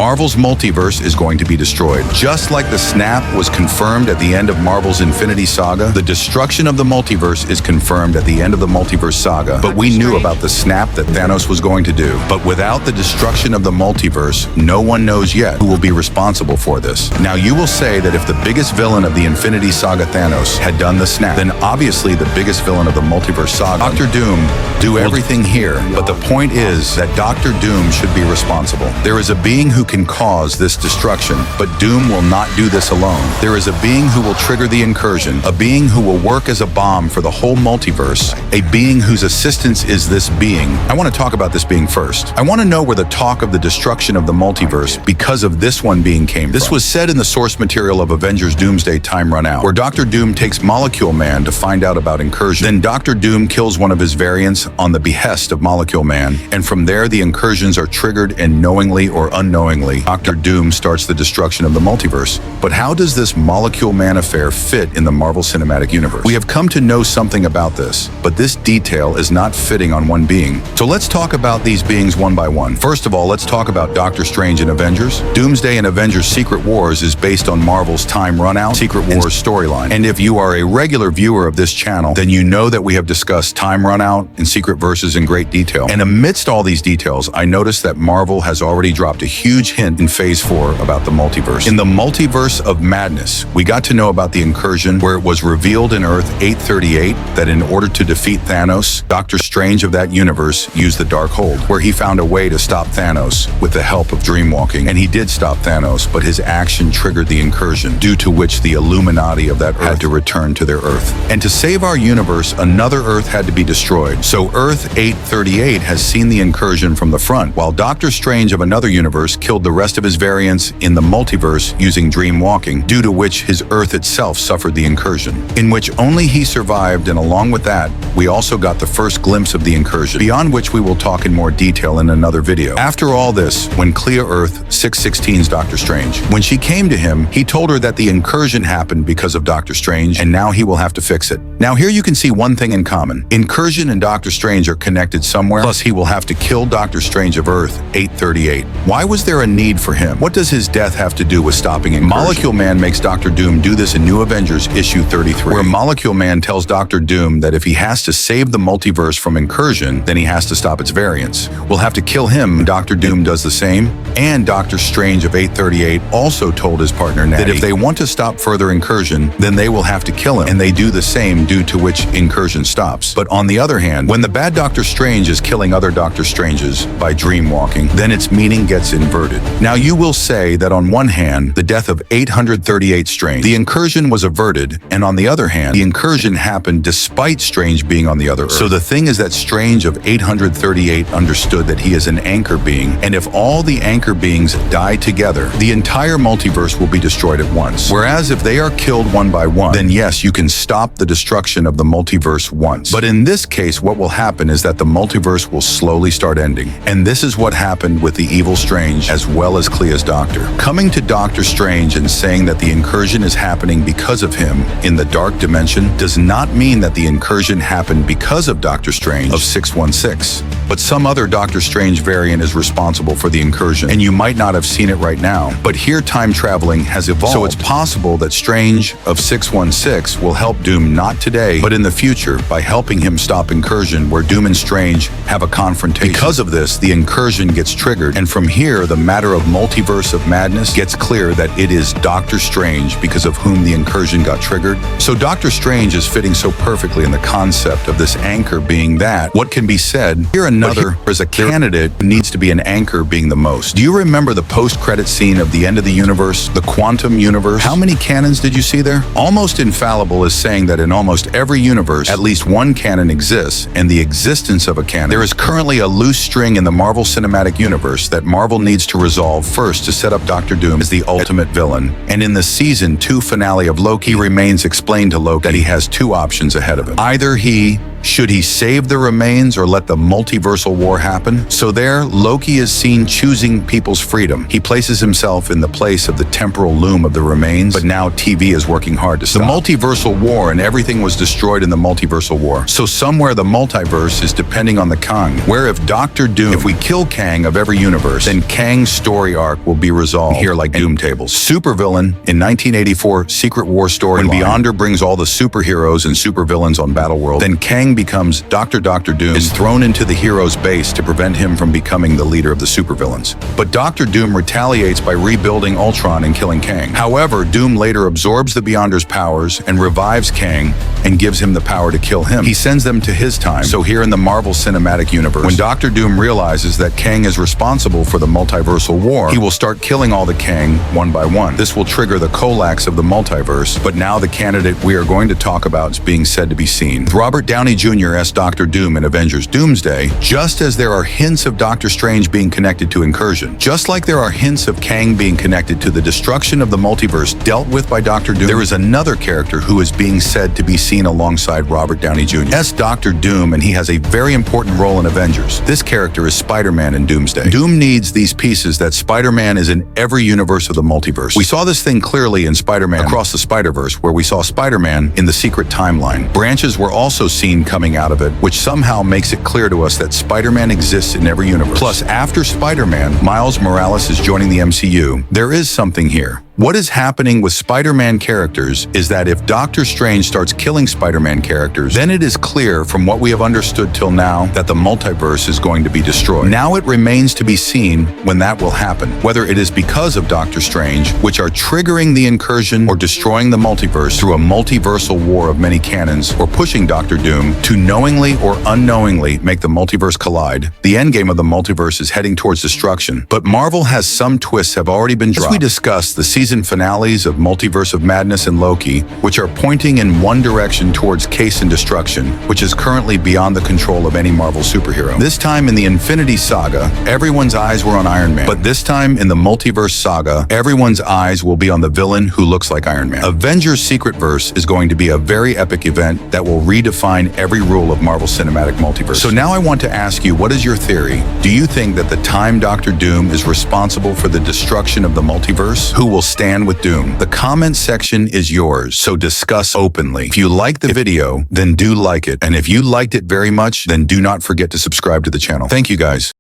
Marvel's multiverse is going to be destroyed. Just like the snap was confirmed at the end of Marvel's Infinity Saga, the destruction of the multiverse is confirmed at the end of the multiverse saga. But we knew about the snap that Thanos was going to do. But without the destruction of the multiverse, no one knows yet who will be responsible for this. Now you will say that if the biggest villain of the Infinity Saga, Thanos, had done the snap, then obviously the biggest villain of the multiverse saga, Dr. Doom, do everything here. But the point is that Dr. Doom should be responsible. There is a being who can cause this destruction, but Doom will not do this alone. There is a being who will trigger the incursion, a being who will work as a bomb for the whole multiverse, a being whose assistance is this being. I want to talk about this being first. I want to know where the talk of the destruction of the multiverse because of this one being came from. This was said in the source material of Avengers Doomsday Time Run Out, where Dr. Doom takes Molecule Man to find out about incursion. Then Dr. Doom kills one of his variants on the behest of Molecule Man, and from there the incursions are triggered, and knowingly or unknowingly, Dr. Doom starts the destruction of the multiverse. But how does this Molecule Man affair fit in the Marvel Cinematic Universe? We have come to know something about this, but this detail is not fitting on one being. So let's talk about these beings one by one. First of all, let's talk about Doctor Strange in Avengers. Doomsday and Avengers Secret Wars is based on Marvel's Time Run Out Secret Wars storyline. And if you are a regular viewer of this channel, then you know that we have discussed Time Run Out and Secret Verses in great detail. And amidst all these details, I noticed that Marvel has already dropped a huge hint in Phase 4 about the multiverse. In the Multiverse of Madness, we got to know about the incursion where it was revealed in Earth 838 that in order to defeat Thanos, Doctor Strange of that universe used the Darkhold, where he found a way to stop Thanos with the help of dreamwalking. And he did stop Thanos, but his action triggered the incursion, due to which the Illuminati of that Earth had to return to their Earth. And to save our universe, another Earth had to be destroyed. So Earth 838 has seen the incursion from the front, while Doctor Strange of another universe killed the rest of his variants in the multiverse using dreamwalking, due to which his Earth itself suffered the incursion, in which only he survived. And along with that, we also got the first glimpse of the incursion, beyond which we will talk in more detail in another video. After all this, when Clea Earth 616's Doctor Strange, when she came to him, he told her that the incursion happened because of Doctor Strange, and now he will have to fix it. Now here you can see one thing in common. Incursion and Doctor Strange are connected somewhere, plus he will have to kill Doctor Strange of Earth 838. Why was there a need for him? What does his death have to do with stopping incursion? Molecule Man makes Dr. Doom do this in New Avengers issue 33, where Molecule Man tells Dr. Doom that if he has to save the multiverse from incursion, then he has to stop its variants. We'll have to kill him. Dr. Doom does the same, and Doctor Strange of 838 also told his partner Natty that if they want to stop further incursion, then they will have to kill him, and they do the same, due to which incursion stops. But on the other hand, when the bad Doctor Strange is killing other Doctor Stranges by dreamwalking, then its meaning gets inverted. Now you will say that on one hand, the death of 838 Strange, the incursion was averted, and on the other hand, the incursion happened despite Strange being on the other Earth. So the thing is that Strange of 838 understood that he is an anchor being, and if all the anchor beings die together, the entire multiverse will be destroyed at once. Whereas if they are killed one by one, then yes, you can stop the destruction of the multiverse once. But in this case, what will happen is that the multiverse will slowly start ending. And this is what happened with the evil Strange as well as Clea's doctor. Coming to Doctor Strange and saying that the incursion is happening because of him in the dark dimension does not mean that the incursion happened because of Doctor Strange of 616. But some other Doctor Strange variant is responsible for the incursion, and you might not have seen it right now. But here time traveling has evolved, so it's possible that Strange of 616 will help Doom not today, but in the future by helping him stop incursion, where Doom and Strange have a confrontation. Because of this, the incursion gets triggered, and from here the matter of Multiverse of Madness gets clear that it is Doctor Strange because of whom the incursion got triggered. So Doctor Strange is fitting so perfectly in the concept of this anchor being that. What can be said here another is a candidate who needs to be an anchor being the most. Do you remember the post-credit scene of the end of the universe, the quantum universe? How many canons did you see there? Almost Infallible is saying that in almost every universe, at least one canon exists, and the existence of a canon. There is currently a loose string in the Marvel Cinematic Universe that Marvel needs to resolve first to set up Doctor Doom as the ultimate villain. And in the Season 2 finale of Loki, remains explained to Loki that he has two options ahead of him. Either he Should he save the remains or let the multiversal war happen? So there, Loki is seen choosing people's freedom. He places himself in the place of the temporal loom of the remains, but now TV is working hard to stop. The multiversal war, and everything was destroyed in the multiversal war. So somewhere the multiverse is depending on the Kang, where if Dr. Doom, if we kill Kang of every universe, then Kang's story arc will be resolved here like Doom tables. Supervillain in 1984 Secret War story. When Beyonder brings all the superheroes and supervillains on Battleworld, then Kang becomes Dr. Doom, is thrown into the hero's base to prevent him from becoming the leader of the supervillains. But Dr. Doom retaliates by rebuilding Ultron and killing Kang. However, Doom later absorbs the Beyonder's powers and revives Kang and gives him the power to kill him. He sends them to his time. So here in the Marvel Cinematic Universe, when Dr. Doom realizes that Kang is responsible for the multiversal war, he will start killing all the Kang one by one. This will trigger the collapse of the multiverse, but now the candidate we are going to talk about is being said to be seen. With Robert Downey Jr. as Dr. Doom in Avengers Doomsday, just as there are hints of Doctor Strange being connected to Incursion, just like there are hints of Kang being connected to the destruction of the multiverse dealt with by Dr. Doom, there is another character who is being said to be seen alongside Robert Downey Jr. as Dr. Doom, and he has a very important role in Avengers. This character is Spider-Man in Doomsday. Doom needs these pieces that Spider-Man is in every universe of the multiverse. We saw this thing clearly in Spider-Man Across the Spider-Verse, where we saw Spider-Man in the secret timeline. Branches were also seen coming out of it, which somehow makes it clear to us that Spider-Man exists in every universe. Plus, after Spider-Man, Miles Morales is joining the MCU. There is something here. What is happening with Spider-Man characters is that if Doctor Strange starts killing Spider-Man characters, then it is clear from what we have understood till now that the multiverse is going to be destroyed. Now it remains to be seen when that will happen, whether it is because of Doctor Strange, which are triggering the incursion or destroying the multiverse through a multiversal war of many cannons, or pushing Doctor Doom to knowingly or unknowingly make the multiverse collide. The endgame of the multiverse is heading towards destruction, but Marvel has some twists have already been dropped. As we discussed, the season finales of Multiverse of Madness and Loki, which are pointing in one direction towards case and destruction, which is currently beyond the control of any Marvel superhero. This time in the Infinity Saga, everyone's eyes were on Iron Man, but this time in the Multiverse Saga, everyone's eyes will be on the villain who looks like Iron Man. Avengers Secret Verse is going to be a very epic event that will redefine every rule of Marvel Cinematic Multiverse. So now I want to ask you, what is your theory? Do you think that the time Dr. Doom is responsible for the destruction of the multiverse? Who will stand with Doom? The comment section is yours, so discuss openly. If you like the video, then do like it. And if you liked it very much, then do not forget to subscribe to the channel. Thank you guys.